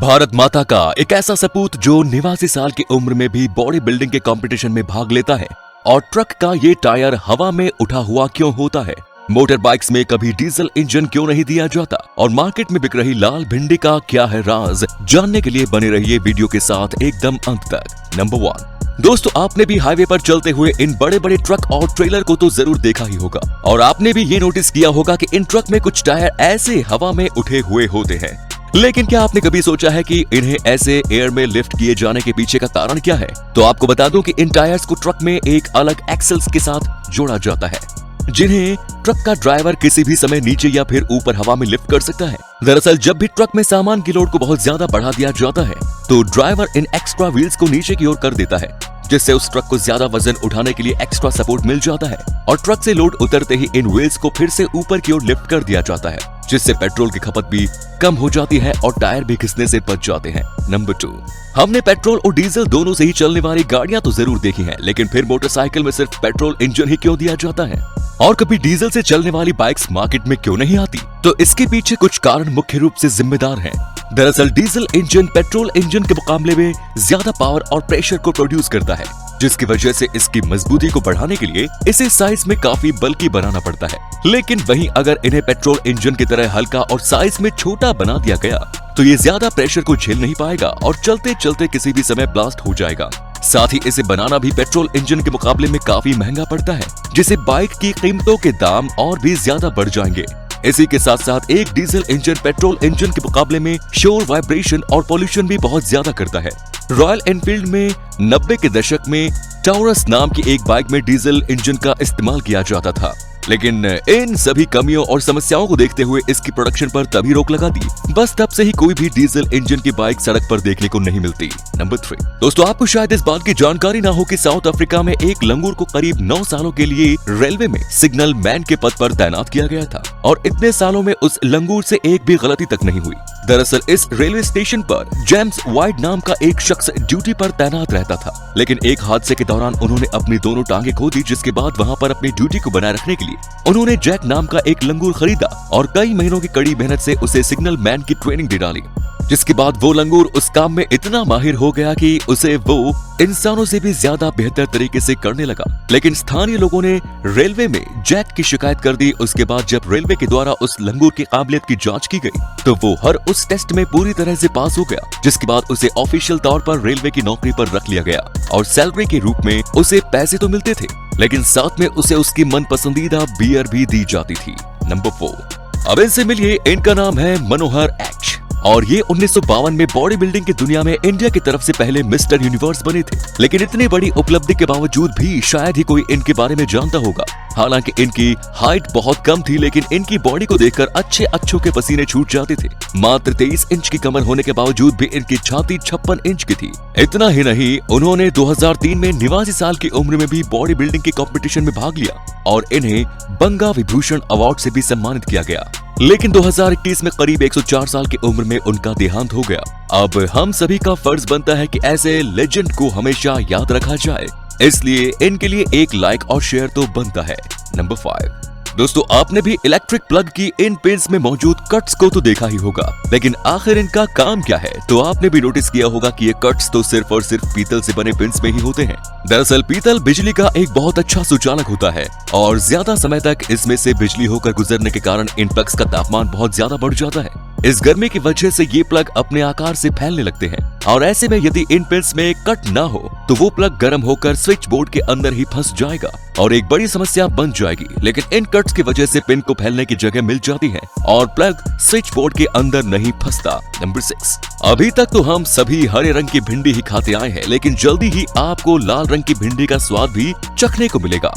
भारत माता का एक ऐसा सपूत जो 89 साल की उम्र में भी बॉडी बिल्डिंग के कंपटीशन में भाग लेता है। और ट्रक का ये टायर हवा में उठा हुआ क्यों होता है? मोटर बाइक्स में कभी डीजल इंजन क्यों नहीं दिया जाता? और मार्केट में बिक रही लाल भिंडी का क्या है राज? जानने के लिए बने रहिए वीडियो के साथ एकदम अंत तक। नंबर 1, दोस्तों आपने भी हाईवे पर चलते हुए इन बड़े बड़े ट्रक और ट्रेलर को तो जरूर देखा ही होगा और आपने भी ये नोटिस किया होगा कि इन ट्रक में कुछ टायर ऐसे हवा में उठे हुए होते हैं। लेकिन क्या आपने कभी सोचा है कि इन्हें ऐसे एयर में लिफ्ट किए जाने के पीछे का कारण क्या है? तो आपको बता दूं कि इन टायर्स को ट्रक में एक अलग एक्सेल्स के साथ जोड़ा जाता है, जिन्हें ट्रक का ड्राइवर किसी भी समय नीचे या फिर ऊपर हवा में लिफ्ट कर सकता है। दरअसल जब भी ट्रक में सामान की लोड को बहुत ज्यादा बढ़ा दिया जाता है तो ड्राइवर इन एक्स्ट्रा व्हील्स को नीचे की ओर कर देता है, जिससे उस ट्रक को ज्यादा वजन उठाने के लिए एक्स्ट्रा सपोर्ट मिल जाता है और ट्रक से लोड उतरते ही इन व्हील्स को फिर से ऊपर की ओर लिफ्ट कर दिया जाता है, जिससे पेट्रोल की खपत भी कम हो जाती है और टायर भी घिसने से बच जाते हैं। नंबर 2, हमने पेट्रोल और डीजल दोनों से ही चलने वाली गाड़ियां तो जरूर देखी हैं, लेकिन फिर मोटरसाइकिल में सिर्फ पेट्रोल इंजन ही क्यों दिया जाता है? और कभी डीजल से चलने वाली बाइक्स मार्केट में क्यों नहीं आती? तो इसके पीछे कुछ कारण मुख्य रूप से जिम्मेदार हैं। दरअसल डीजल इंजन पेट्रोल इंजन के मुकाबले में ज्यादा पावर और प्रेशर को प्रोड्यूस करता है, जिसकी वजह से इसकी मजबूती को बढ़ाने के लिए इसे साइज में काफी बल्कि बनाना पड़ता है। लेकिन वहीं अगर इन्हें पेट्रोल इंजन की तरह हल्का और साइज में छोटा बना दिया गया तो ये ज्यादा प्रेशर को झेल नहीं पाएगा और चलते चलते किसी भी समय ब्लास्ट हो जाएगा। साथ ही इसे बनाना भी पेट्रोल इंजन के मुकाबले में काफी महंगा पड़ता है, जिससे बाइक की कीमतों के दाम और भी ज्यादा बढ़ जाएंगे। इसी के साथ साथ एक डीजल इंजन पेट्रोल इंजन के मुकाबले में शोर, वाइब्रेशन और पॉल्यूशन भी बहुत ज्यादा करता है। रॉयल एनफील्ड में 90 के दशक में टाउरस नाम की एक बाइक में डीजल इंजन का इस्तेमाल किया जाता था, लेकिन इन सभी कमियों और समस्याओं को देखते हुए इसकी प्रोडक्शन पर तभी रोक लगा दी। बस तब से ही कोई भी डीजल इंजन की बाइक सड़क पर देखने को नहीं मिलती। नंबर 3, दोस्तों आपको शायद इस बात की जानकारी ना हो कि साउथ अफ्रीका में एक लंगूर को करीब 9 सालों के लिए रेलवे में सिग्नल मैन के पद पर तैनात किया गया था और इतने सालों में उस लंगूर से एक भी गलती तक नहीं हुई। दरअसल इस रेलवे स्टेशन पर जेम्स वाइड नाम का एक शख्स ड्यूटी पर तैनात रहता था, लेकिन एक हादसे के दौरान उन्होंने अपनी दोनों टांगे खो दी, जिसके बाद वहां पर अपनी ड्यूटी को बनाए रखने के लिए उन्होंने जैक नाम का एक लंगूर खरीदा और कई महीनों की कड़ी मेहनत से उसे सिग्नल मैन की ट्रेनिंग दे डाली, जिसके बाद वो लंगूर उस काम में इतना माहिर हो गया कि उसे वो इंसानों से भी ज्यादा बेहतर तरीके से करने लगा। लेकिन स्थानीय लोगों ने रेलवे में जैक की शिकायत कर दी। उसके बाद जब रेलवे के द्वारा उस लंगूर की काबिलियत की जांच की गई तो वो हर उस टेस्ट में पूरी तरह से पास हो गया, जिसके बाद उसे ऑफिशियल तौर पर रेलवे की नौकरी पर रख लिया गया और सैलरी के रूप में उसे पैसे तो मिलते थे, लेकिन साथ में उसे उसकी मन पसंदीदा बियर भी दी जाती थी। नंबर 4, अब इनसे मिलिए, इनका नाम है मनोहर एच और ये 1952 में बॉडी बिल्डिंग की दुनिया में इंडिया की तरफ से पहले मिस्टर यूनिवर्स बने थे। लेकिन इतनी बड़ी उपलब्धि के बावजूद भी शायद ही कोई इनके बारे में जानता होगा। हालांकि इनकी हाइट बहुत कम थी, लेकिन इनकी बॉडी को देखकर अच्छों के पसीने छूट जाते थे। मात्र 23 इंच की कमर होने के बावजूद भी इनकी छाती 56 इंच की थी। इतना ही नहीं, उन्होंने 2003 में 89 साल की उम्र में भी बॉडी बिल्डिंग के कंपटीशन में भाग लिया और इन्हें बंगा विभूषण अवार्ड से भी सम्मानित किया गया। लेकिन 2021 में करीब 104 साल की उम्र में उनका देहांत हो गया। अब हम सभी का फर्ज बनता है कि ऐसे लेजेंड को हमेशा याद रखा जाए, इसलिए इनके लिए एक लाइक और शेयर तो बनता है। नंबर 5, दोस्तों आपने भी इलेक्ट्रिक प्लग की इन पिन्स में मौजूद कट्स को तो देखा ही होगा, लेकिन आखिर इनका काम क्या है? तो आपने भी नोटिस किया होगा कि ये कट्स तो सिर्फ और सिर्फ पीतल से बने पिन्स में ही होते हैं। दरअसल पीतल बिजली का एक बहुत अच्छा सुचालक होता है और ज्यादा समय तक इसमें से बिजली होकर गुजरने के कारण इन प्लग्स का तापमान बहुत ज्यादा बढ़ जाता है। इस गर्मी की वजह से ये प्लग अपने आकार से फैलने लगते हैं और ऐसे में यदि इन पिन्स में कट ना हो तो वो प्लग गर्म होकर स्विच बोर्ड के अंदर ही फंस जाएगा और एक बड़ी समस्या बन जाएगी। लेकिन इन कट्स की वजह से पिन को फैलने की जगह मिल जाती है और प्लग स्विच बोर्ड के अंदर नहीं फंसता। नंबर 6, अभी तक तो हम सभी हरे रंग की भिंडी ही खाते आए हैं, लेकिन जल्दी ही आपको लाल रंग की भिंडी का स्वाद भी चखने को मिलेगा।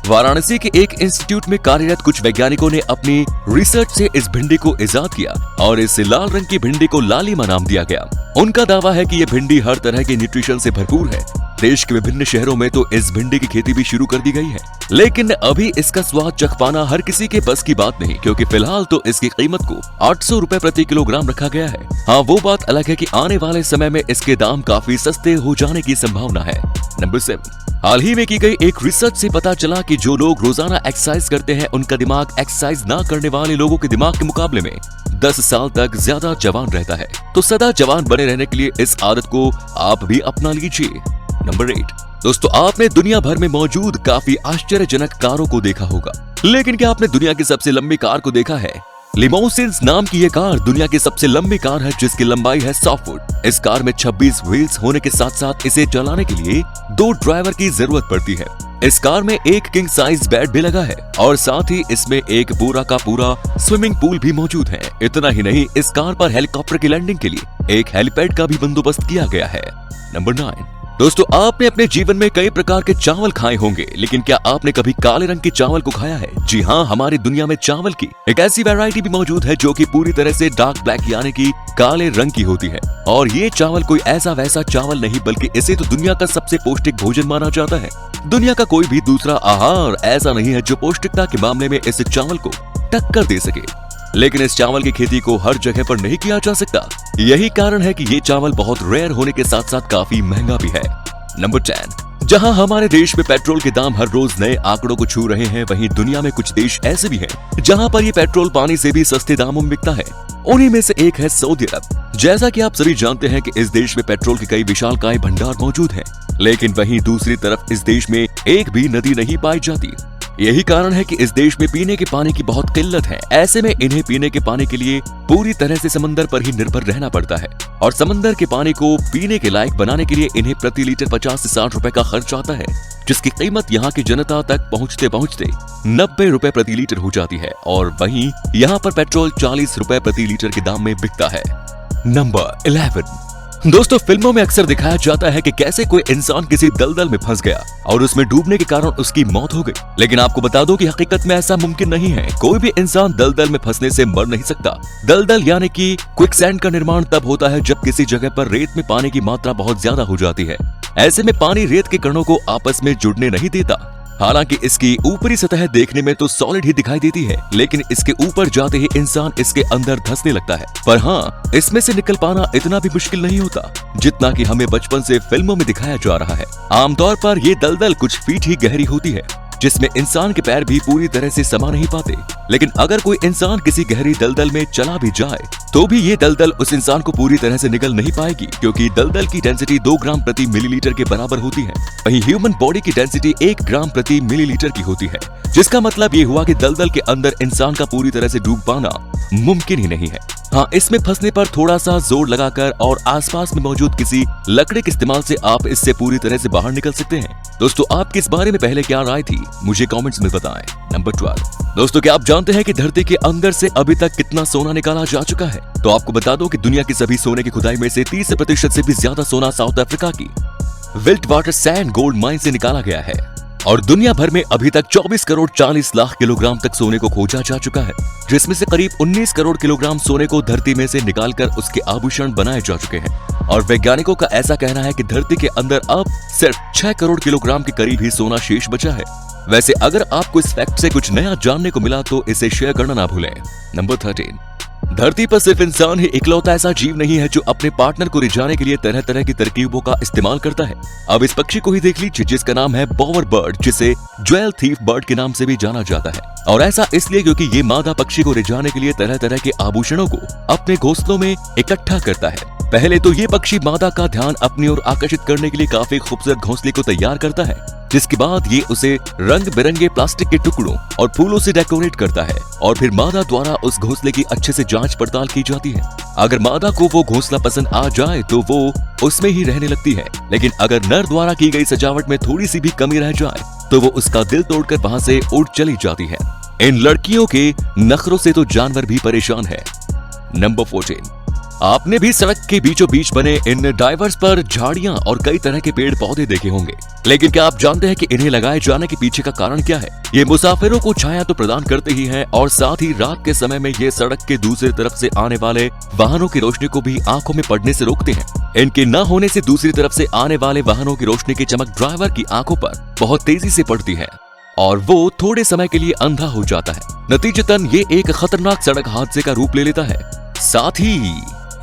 वाराणसी के एक इंस्टीट्यूट में कार्यरत कुछ वैज्ञानिकों ने अपनी रिसर्च से इस भिंडी को इजाद किया और इस लाल रंग की भिंडी को लालिमा नाम दिया गया। उनका दावा है कि यह भिंडी हर तरह के न्यूट्रिशन से भरपूर है। देश के विभिन्न शहरों में तो इस भिंडी की खेती भी शुरू कर दी गई है, लेकिन अभी इसका स्वाद चख पाना हर किसी के बस की बात नहीं, क्योंकि फिलहाल तो इसकी कीमत को 800 रुपए प्रति किलोग्राम रखा गया है। हाँ, वो बात अलग है कि आने वाले समय में इसके दाम काफी सस्ते हो जाने की संभावना है। नंबर 7, हाल ही में की गई एक रिसर्च से पता चला कि जो लोग रोजाना एक्सरसाइज करते हैं उनका दिमाग एक्सरसाइज ना करने वाले लोगों के दिमाग के मुकाबले में 10 साल तक ज्यादा जवान रहता है। तो सदा जवान बने रहने के लिए इस आदत को आप भी अपना लीजिए। नंबर 8, दोस्तों आपने दुनिया भर में मौजूद काफी आश्चर्यजनक कारों को देखा होगा, लेकिन क्या आपने दुनिया की सबसे लंबी कार को देखा है? लिमोसिन्स नाम की ये कार दुनिया की सबसे लंबी कार है, जिसकी लंबाई है 100 फुट। इस कार में 26 व्हील्स होने के साथ साथ इसे चलाने के लिए 2 ड्राइवर की जरूरत पड़ती है। इस कार में एक किंग साइज बेड भी लगा है और साथ ही इसमें एक पूरा का पूरा स्विमिंग पूल भी मौजूद है। इतना ही नहीं, इस कार पर हेलीकॉप्टर की लैंडिंग के लिए एक हेलीपैड का भी बंदोबस्त किया गया है। नंबर 9, दोस्तों आपने अपने जीवन में कई प्रकार के चावल खाए होंगे, लेकिन क्या आपने कभी काले रंग के चावल को खाया है? जी हाँ, हमारी दुनिया में चावल की एक ऐसी वैरायटी भी मौजूद है जो कि पूरी तरह से डार्क ब्लैक यानी कि काले रंग की होती है। और ये चावल कोई ऐसा वैसा चावल नहीं, बल्कि इसे तो दुनिया का सबसे पौष्टिक भोजन माना जाता है। दुनिया का कोई भी दूसरा आहार ऐसा नहीं है जो पौष्टिकता के मामले में इस चावल को टक्कर दे सके। लेकिन इस चावल की खेती को हर जगह पर नहीं किया जा सकता। यही कारण है कि ये चावल बहुत रेयर होने के साथ साथ काफी महंगा भी है। नंबर 10, जहां हमारे देश में पेट्रोल के दाम हर रोज नए आंकड़ों को छू रहे हैं, वहीं दुनिया में कुछ देश ऐसे भी हैं जहां पर ये पेट्रोल पानी से भी सस्ते दामों में बिकता है। उन्हीं में से एक है सऊदी अरब। जैसा कि आप सभी जानते हैं कि इस देश में पेट्रोल के कई विशालकाय भंडार मौजूद हैं, लेकिन वहीं दूसरी तरफ इस देश में एक भी नदी नहीं पाई जाती। यही कारण है कि इस देश में पीने के पानी की बहुत किल्लत है। ऐसे में इन्हें पीने के पानी के लिए पूरी तरह से समंदर पर ही निर्भर रहना पड़ता है और समंदर के पानी को पीने के लायक बनाने के लिए इन्हें प्रति लीटर 50 से 60 रुपए का खर्च आता है, जिसकी कीमत यहाँ की जनता तक पहुँचते पहुँचते 90 रुपए प्रति लीटर हो जाती है। और वहीं यहाँ पर पेट्रोल 40 रुपए प्रति लीटर के दाम में बिकता है। नंबर 11, दोस्तों फिल्मों में अक्सर दिखाया जाता है कि कैसे कोई इंसान किसी दलदल में फंस गया और उसमें डूबने के कारण उसकी मौत हो गई। लेकिन आपको बता दो कि हकीकत में ऐसा मुमकिन नहीं है। कोई भी इंसान दलदल में फंसने से मर नहीं सकता। दलदल यानी कि क्विकसैंड का निर्माण तब होता है जब किसी जगह पर रेत में पानी की मात्रा बहुत ज्यादा हो जाती है। ऐसे में पानी रेत के कणों को आपस में जुड़ने नहीं देता। हालांकि इसकी ऊपरी सतह देखने में तो सॉलिड ही दिखाई देती है, लेकिन इसके ऊपर जाते ही इंसान इसके अंदर धंसने लगता है। पर हाँ, इसमें से निकल पाना इतना भी मुश्किल नहीं होता जितना कि हमें बचपन से फिल्मों में दिखाया जा रहा है। आमतौर पर ये दलदल कुछ फीट ही गहरी होती है, जिसमें इंसान के पैर भी पूरी तरह से समा नहीं पाते। लेकिन अगर कोई इंसान किसी गहरी दलदल में चला भी जाए तो भी ये दलदल उस इंसान को पूरी तरह से निगल नहीं पाएगी, क्योंकि दलदल की डेंसिटी 2 ग्राम प्रति मिलीलीटर के बराबर होती है। वहीं ह्यूमन बॉडी की डेंसिटी 1 ग्राम प्रति मिलीलीटर की होती है, जिसका मतलब ये हुआ कि दलदल के अंदर इंसान का पूरी तरह से डूब पाना मुमकिन ही नहीं है। हाँ, इसमें फंसने पर थोड़ा सा जोर लगाकर और आसपास में मौजूद किसी लकड़ी के इस्तेमाल से आप इससे पूरी तरह से बाहर निकल सकते हैं। दोस्तों आपकी इस बारे में पहले क्या राय थी, मुझे कमेंट्स में बताएं। नंबर 12, दोस्तों क्या आप जानते हैं कि धरती के अंदर से अभी तक कितना सोना निकाला जा चुका है? तो आपको बता दो कि दुनिया की सभी सोने की खुदाई में से 30% से भी ज्यादा सोना साउथ अफ्रीका की wilt water sand gold mine से निकाला गया है। और दुनिया भर में अभी तक 24 करोड़ 40 लाख किलोग्राम तक सोने को खोजा जा चुका है, जिसमें से करीब 19 करोड़ किलोग्राम सोने को धरती में से निकालकर उसके आभूषण बनाए जा चुके हैं। और वैज्ञानिकों का ऐसा कहना है कि धरती के अंदर अब सिर्फ 6 करोड़ किलोग्राम के करीब ही सोना शेष बचा है। वैसे अगर आपको इस फैक्ट से कुछ नया जानने को मिला तो इसे शेयर करना ना भूलें। नंबर 13, धरती पर सिर्फ इंसान ही इकलौता ऐसा जीव नहीं है जो अपने पार्टनर को रिझाने के लिए तरह तरह की तरकीबों का इस्तेमाल करता है। अब इस पक्षी को ही देख लीजिए, जिसका नाम है बोवर बर्ड, जिसे ज्वेल थीफ बर्ड के नाम से भी जाना जाता है। और ऐसा इसलिए क्योंकि ये मादा पक्षी को रिझाने के लिए तरह तरह के आभूषणों को अपने घोंसलों में इकट्ठा करता है। पहले तो ये पक्षी मादा का ध्यान अपनी ओर आकर्षित करने के लिए काफी खूबसूरत घोंसले को तैयार करता है, जिसके बाद ये उसे रंग बिरंगे प्लास्टिक के टुकड़ों और फूलों से डेकोरेट करता है। और फिर मादा द्वारा उस घोंसले की अच्छे से जांच पड़ताल की जाती है। अगर मादा को वो घोंसला पसंद आ जाए तो वो उसमें ही रहने लगती है, लेकिन अगर नर द्वारा की गई सजावट में थोड़ी सी भी कमी रह जाए तो वो उसका दिल तोड़कर वहां से उड़ चली जाती है। इन लड़कियों के नखरों से तो जानवर भी परेशान है। नंबर 14, आपने भी सड़क के बीचों बीच बने इन डाइवर्स पर झाड़ियां और कई तरह के पेड़ पौधे देखे होंगे, लेकिन क्या आप जानते हैं कि इन्हें लगाए जाने के पीछे का कारण क्या है? ये मुसाफिरों को छाया तो प्रदान करते ही हैं और साथ ही रात के समय में ये सड़क के दूसरी तरफ से आने वाले वाहनों की रोशनी को भी आंखों में पड़ने से रोकते हैं। इनके न होने से दूसरी तरफ से आने वाले वाहनों की रोशनी की चमक ड्राइवर की आंखों पर बहुत तेजी से पड़ती है और वो थोड़े समय के लिए अंधा हो जाता है। नतीजतन ये एक खतरनाक सड़क हादसे का रूप ले लेता है। साथ ही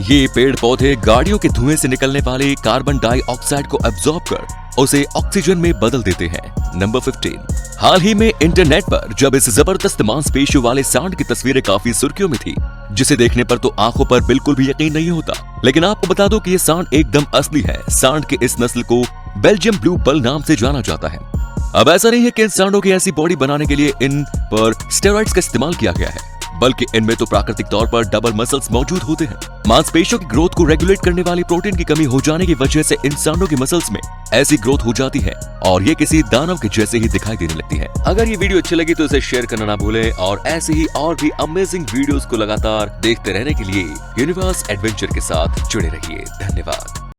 ये पेड़ पौधे गाड़ियों के धुएं से निकलने वाले कार्बन डाइऑक्साइड को एब्जॉर्ब कर उसे ऑक्सीजन में बदल देते हैं। नंबर 15। हाल ही में इंटरनेट पर जब इस जबरदस्त मांसपेशियों वाले सांड की तस्वीरें काफी सुर्खियों में थी, जिसे देखने पर तो आंखों पर बिल्कुल भी यकीन नहीं होता, लेकिन आपको बता दो कि ये सांड एकदम असली है। सांड के इस नस्ल को बेल्जियम ब्लू बल नाम से जाना जाता है। अब ऐसा नहीं है कि इन सांडों की ऐसी बॉडी बनाने के लिए इन पर स्टेरॉइड्स का इस्तेमाल किया गया है, बल्कि इनमें तो प्राकृतिक तौर पर डबल मसल्स मौजूद होते हैं। मांसपेशियों की ग्रोथ को रेगुलेट करने वाली प्रोटीन की कमी हो जाने की वजह से इन सांडों की मसल्स में ऐसी ग्रोथ हो जाती है और ये किसी दानव के जैसे ही दिखाई देने लगती है। अगर ये वीडियो अच्छी लगी तो इसे शेयर करना ना भूलें और ऐसे ही और भी अमेजिंग वीडियोस को लगातार देखते रहने के लिए यूनिवर्स एडवेंचर के साथ जुड़े रहिए। धन्यवाद।